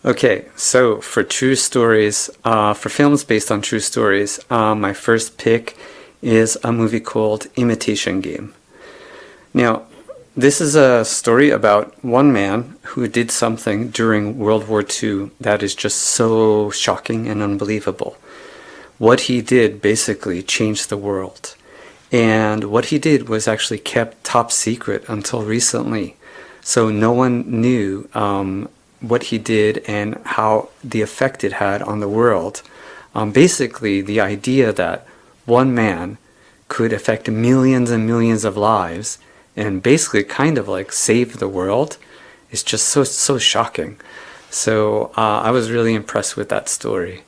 Okay, so for true stories, for films based on true stories, my first pick is a movie called Imitation Game. Now, this is a story about one man who did something during World War II that is just so shocking and unbelievable. What he did basically changed the world. And what he did was actually kept top secret until recently. So no one knew what he did and how the effect it had on the world. Basically, the idea that one man could affect millions and millions of lives and basically kind of like save the world is just so shocking. So I was really impressed with that story.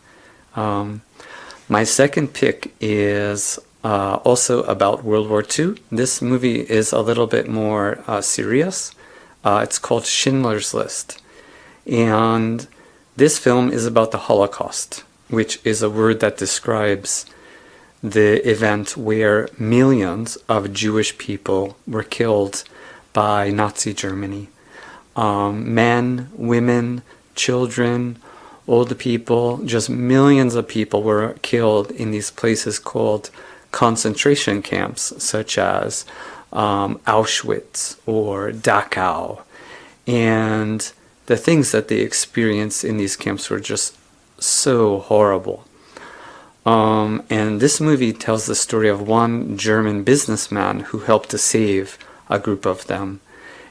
My second pick is also about World War II. This movie is a little bit more serious. It's called Schindler's List. And this film is about the Holocaust, which is a word that describes the event where millions of Jewish people were killed by Nazi Germany. Men, women, children, old people, just millions of people were killed in these places called concentration camps, such as Auschwitz or Dachau. And the things that they experienced in these camps were just so horrible. And this movie tells the story of one German businessman who helped to save a group of them.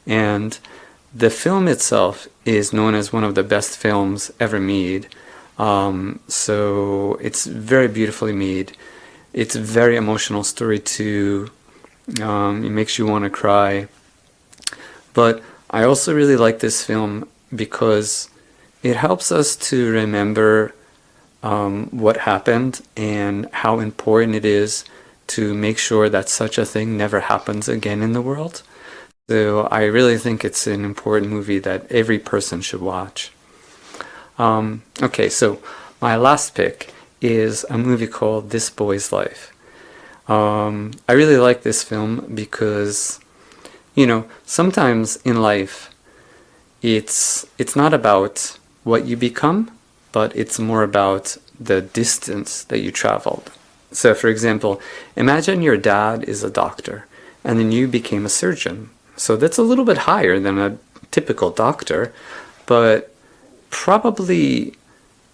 And the film itself is known as one of the best films ever made. So it's very beautifully made. It's a very emotional story too. It makes you want to cry. But I also really like this film because it helps us to remember what happened and how important it is to make sure that such a thing never happens again in the world. So I really think it's an important movie that every person should watch. Okay, so my last pick is a movie called This Boy's Life. I really like this film because, sometimes in life it's not about what you become, but it's more about the distance that you traveled. So for example, imagine your dad is a doctor and then you became a surgeon. So that's a little bit higher than a typical doctor, but probably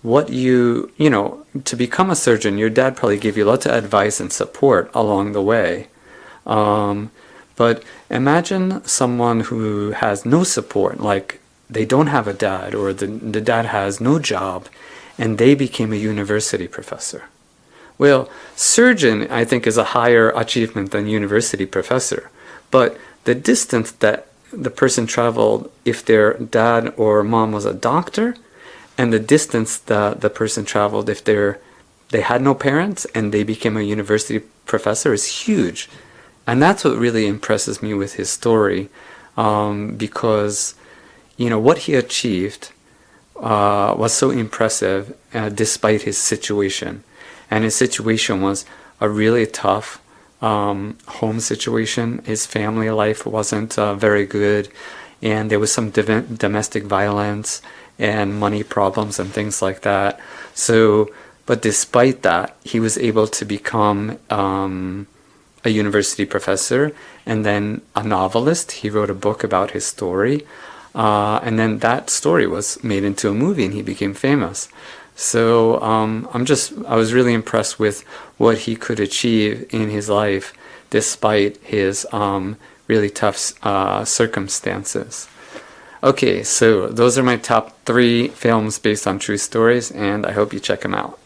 to become a surgeon, your dad probably gave you lots of advice and support along the way. But imagine someone who has no support, like they don't have a dad, or the dad has no job, and they became a university professor. Well, surgeon, I think, is a higher achievement than university professor. But the distance that the person traveled if their dad or mom was a doctor, and the distance that the person traveled if they had no parents and they became a university professor is huge. And that's what really impresses me with his story, because what he achieved was so impressive despite his situation. And his situation was a really tough home situation. His family life wasn't very good, and there was some domestic violence and money problems and things like that. But despite that, he was able to become a university professor and then a novelist. He wrote a book about his story, and then that story was made into a movie and he became famous. So I was really impressed with what he could achieve in his life despite his really tough circumstances. Okay, so those are my top 3 films based on true stories, and I hope you check them out.